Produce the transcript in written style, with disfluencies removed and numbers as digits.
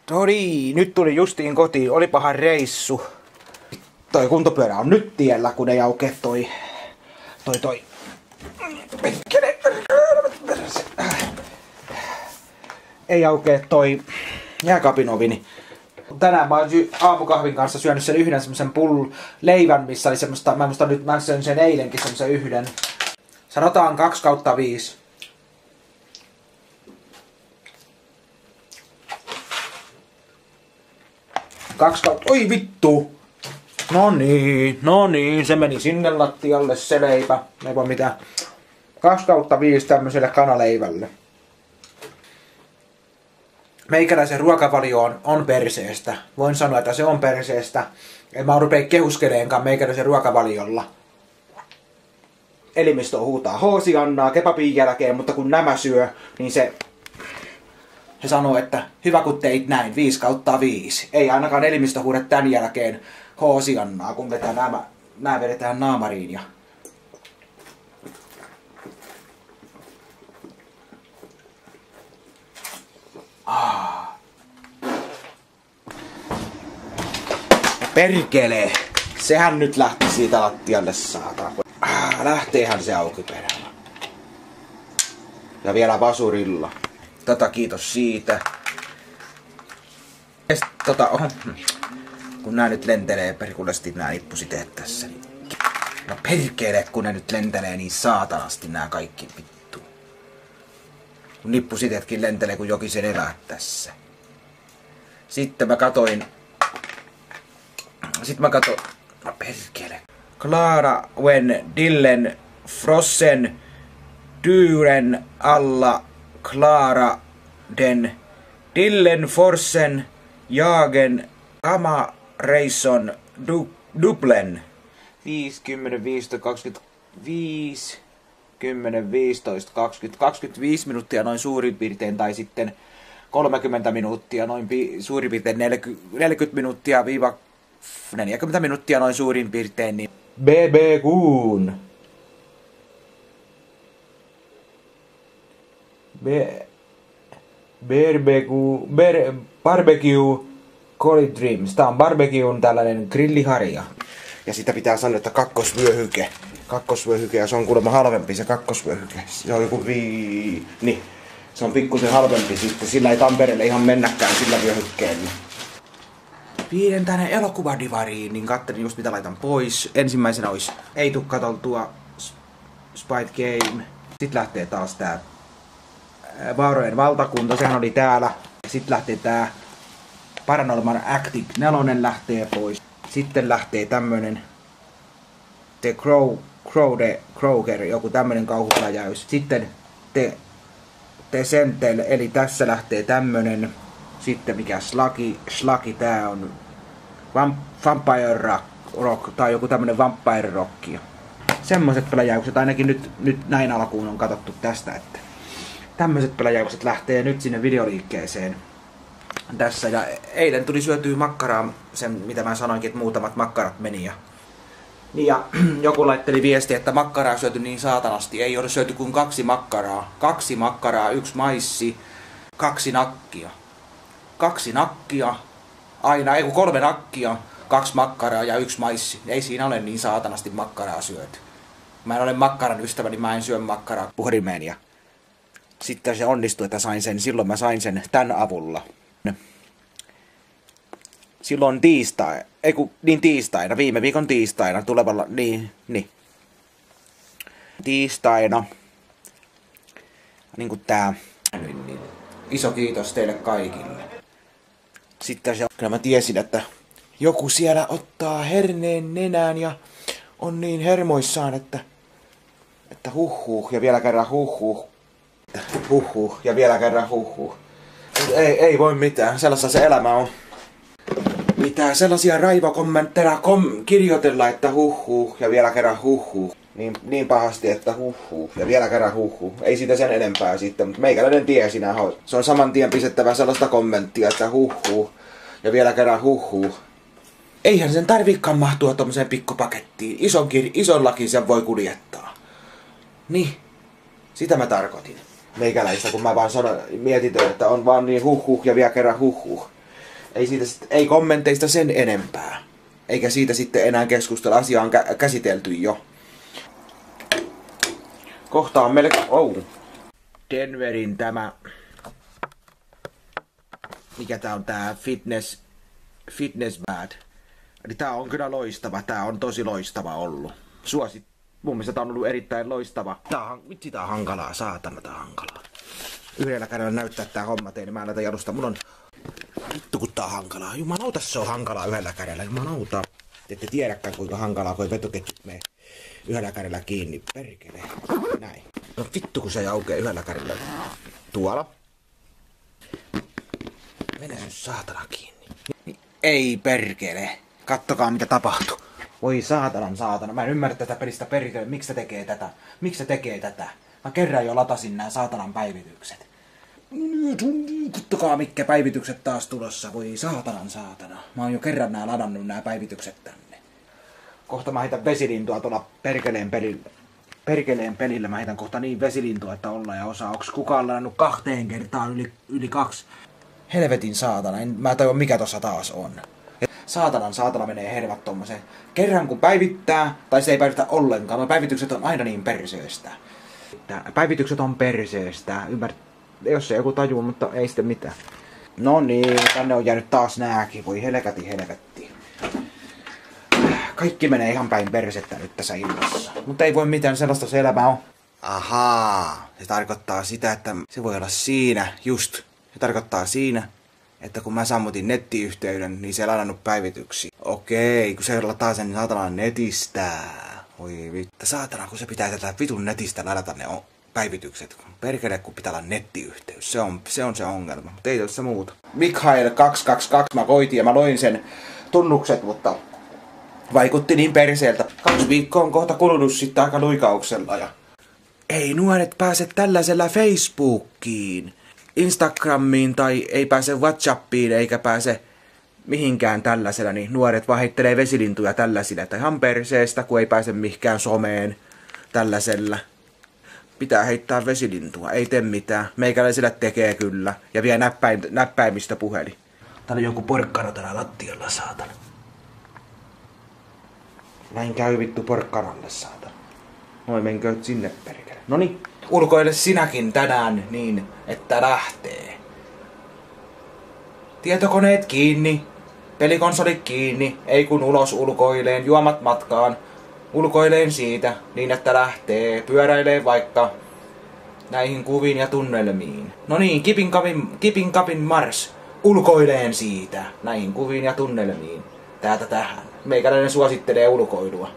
No niin, nyt tuli justiin kotiin. Olipahan reissu. Toi kuntopyörä on nyt tiellä, kun ei aukee toi. Ei aukee toi jääkaapin ovi. Niin tänään mä oon aamukahvin kanssa syönyt sen yhden semmosen leivän, missä oli semmoista, mä söin sen eilenkin semmosen yhden. Sanotaan 2/5. Oi vittu! No niin, se meni sinne lattialle se leipä. Ei voi mitään. 2/5 tämmöiselle kanaleivälle. Meikäläisen ruokavalio on perseestä. Voin sanoa, että se on perseestä. En mä rupea kehuskeleenkaan meikäläisen ruokavaliolla. Elimistö huutaa hoosiannaa kebabin jälkeen, mutta kun nämä syö, niin se sanoo, että hyvä kun teit näin, 5/5. Ei ainakaan elimistö huuda tän jälkeen hoosiannaa, kun nämä vedetään naamariin. Ja perkele! Sehän nyt lähti siitä lattialle, saatana. Lähteehän se auki perällä. Ja vielä vasurilla. Kiitos siitä. Kun nää nyt lentelee perkulesti nää nippusiteet tässä. Niin no perkele, kun ne nyt lentelee niin saatanasti nää kaikki vittu. Kun nippusiteetkin lentelee kun jokisen elää tässä. Sitten mä katoin. No perkele. Klara when Dillen Frossen Dyren alla Klara den Dillen Forsen Jagen Kamareisson Dublin 50 15 25 10 15 20 25 minuuttia noin suurin piirtein tai sitten 30 minuuttia noin suurin piirtein 40 minuuttia 40 minuuttia noin suurin piirtein niin BB Kuun Barbecue Collie Dreams. Tää on barbecue'n tällainen grilliharja. Ja sitä pitää sanoa, että kakkosvyöhyke. Ja se on kuulemma halvempi se kakkosvyöhyke. Se on joku niin. Se on pikkusen halvempi sitten. Sillä ei Tampereelle ihan mennäkään sillä vyöhykkeellä. Viiden tänne elokuvadivariin, niin katselin just mitä laitan pois. Ensimmäisenä olisi ei tuu katoltua Spite Game. Sitten lähtee taas tää Vaarojen valtakunta, sehän oli täällä. Sitten lähtee tää Paranormal Active 4 lähtee pois. Sitten lähtee tämmönen The Kroger, joku tämmönen kauhupläjäys. Sitten The Sentel, eli tässä lähtee tämmönen. Sitten mikä Slagi, tää on Vampire Rock, tai joku tämmönen Vampire Rock. Semmoiset pläjäykset ainakin nyt näin alkuun on katsottu tästä, että tämmöiset pläjäykset lähtee nyt sinne videoliikkeeseen tässä. Ja eilen tuli syötyä makkaraa, sen mitä mä sanoinkin, että muutamat makkarat meni. Ja joku laitteli viestiä, että makkaraa syöty niin saatanasti. Ei ole syöty kuin 2 makkaraa. 2 makkaraa, 1 maissi, 2 nakkia. 2 nakkia, aina, ei kun 3 nakkia, 2 makkaraa ja 1 maissi. Ei siinä ole niin saatanasti makkaraa syöty. Mä en ole makkaran ystävä, niin mä en syö makkaraa puhelimeen. Ja sitten se onnistui, että silloin mä sain sen tän avulla. Silloin tiistaina, viime viikon tiistaina, tulevalla, niin. Tiistaina, niin kuin tää, niin. Iso kiitos teille kaikille. Sitten kyllä mä tiesin, että joku siellä ottaa herneen nenään ja on niin hermoissaan, että huhhuh ja vielä kerran huhhuh. Huhhuh ja vielä kerran huhhuh. Ei voi mitään, sellaista se elämä on. Mitään sellaisia raivokommentteja kirjoitella, että huhhuh ja vielä kerran huhhuh. Niin pahasti, että huhhuh ja vielä kerran huhhuh. Ei siitä sen enempää sitten, mutta meikäläinen tiesi nää. Se on saman tien pistettävä sellaista kommenttia, että huhhuh ja vielä kerran huhhuh. Eihän sen tarvikaan mahtua tommoseen pikkupakettiin. Isollakin sen voi kuljettaa. Niin, sitä mä tarkoitin. Meikäläistä, kun mä vaan mietin, että on vaan niin huhhuh ja vielä kerran huhhuh. Ei kommenteista sen enempää. Eikä siitä sitten enää keskustella, asia on käsitelty jo. Kohta on meille... Denverin tämä... Mikä tää on tää fitness bad. Eli tää on kyllä loistava, tää on tosi loistava ollut. Mun mielestä tää on ollut erittäin loistava. Vitsi tää on hankalaa, saatana tää on hankalaa. Yhdellä kädellä näyttää tää homma teille, mä en näitä jalusta. Mun on... Vittu kun tää on hankalaa. Jumalauta se on hankalaa yhdellä kädellä, jumalauta. Te ette tiedäkään kuinka hankalaa, kun ei vetoketjut mene yhdellä kädellä kiinni. Perkele. Näin. No vittu kun se ei aukee yhdellä kädellä. Tuolla. Mene nyt saatana kiinni. Ei perkele. Kattokaa mitä tapahtuu. Voi saatana. Mä en ymmärrä tätä pelistä perkele. Miksi se tekee tätä? Mä kerran jo latasin nää saatanan päivitykset. Kattokaa mitkä päivitykset taas tulossa. Voi saatana. Mä oon jo kerran ladannut nää päivitykset tänne. Kohta mä heitän vesilintua tuolla perkeleen pelillä. Mä heitän kohta niin vesilintua, että ollaan ja osaa. Onks kukaan ladannut 2 kertaa yli 2? Helvetin saatana. Mä tajua mikä tossa taas on. Saatana menee hervat tommoseen. Kerran kun päivittää, tai se ei päivitä ollenkaan. Päivitykset on aina niin perseestä. Päivitykset on perseestä. Jos se joku tajuu, mutta ei sitten mitään. No niin, tänne on jäänyt taas nääkin. Voi helvetti. Kaikki menee ihan päin persettä nyt tässä illassa. Mutta ei voi mitään, sellaista se elämä on. Ahaa, se tarkoittaa sitä, että se voi olla siinä, just. Se tarkoittaa siinä, että kun mä sammutin nettiyhteyden, niin se ei ladannut päivityksiä. Okei, kun se lataa sen saatana netistä. Oi vittu. Saatana, kun se pitää tätä vitun netistä ladata ne päivitykset. Perkele, kun pitää olla nettiyhteys. Se on se ongelma. Mutta ei tässä muuta. Mikhail 222, mä koitin ja mä loin sen tunnukset, mutta vaikutti niin perseeltä. 2 viikkoa on kohta kulunut sitten aika luikauksella ja... Ei nuoret pääse tällaisella Facebookiin, Instagramiin tai ei pääse WhatsAppiin eikä pääse mihinkään tällaisella, niin nuoret vaan heittelee vesilintuja tällaisilla. Että ihan perseestä, kun ei pääse mihinkään someen tällaisella. Pitää heittää vesilintua, ei tee mitään. Meikäläisellä tekee kyllä. Ja vie näppäimistä puhelin. Täällä on joku porkkana täällä lattialla, saatana. Näin käy vittu porkkanalle, saatana. Noi menkö sinne perkele. Noniin, ulkoile sinäkin tänään niin, että lähtee. Tietokoneet kiinni, pelikonsolit kiinni, ei kun ulos ulkoileen, juomat matkaan. Ulkoileen siitä, niin että lähtee, pyöräilee vaikka näihin kuviin ja tunnelmiin. No niin, kipin kapin mars, ulkoileen siitä, näihin kuviin ja tunnelmiin. Täältä tähän. Meikäläinen suosittelee ulkoilua.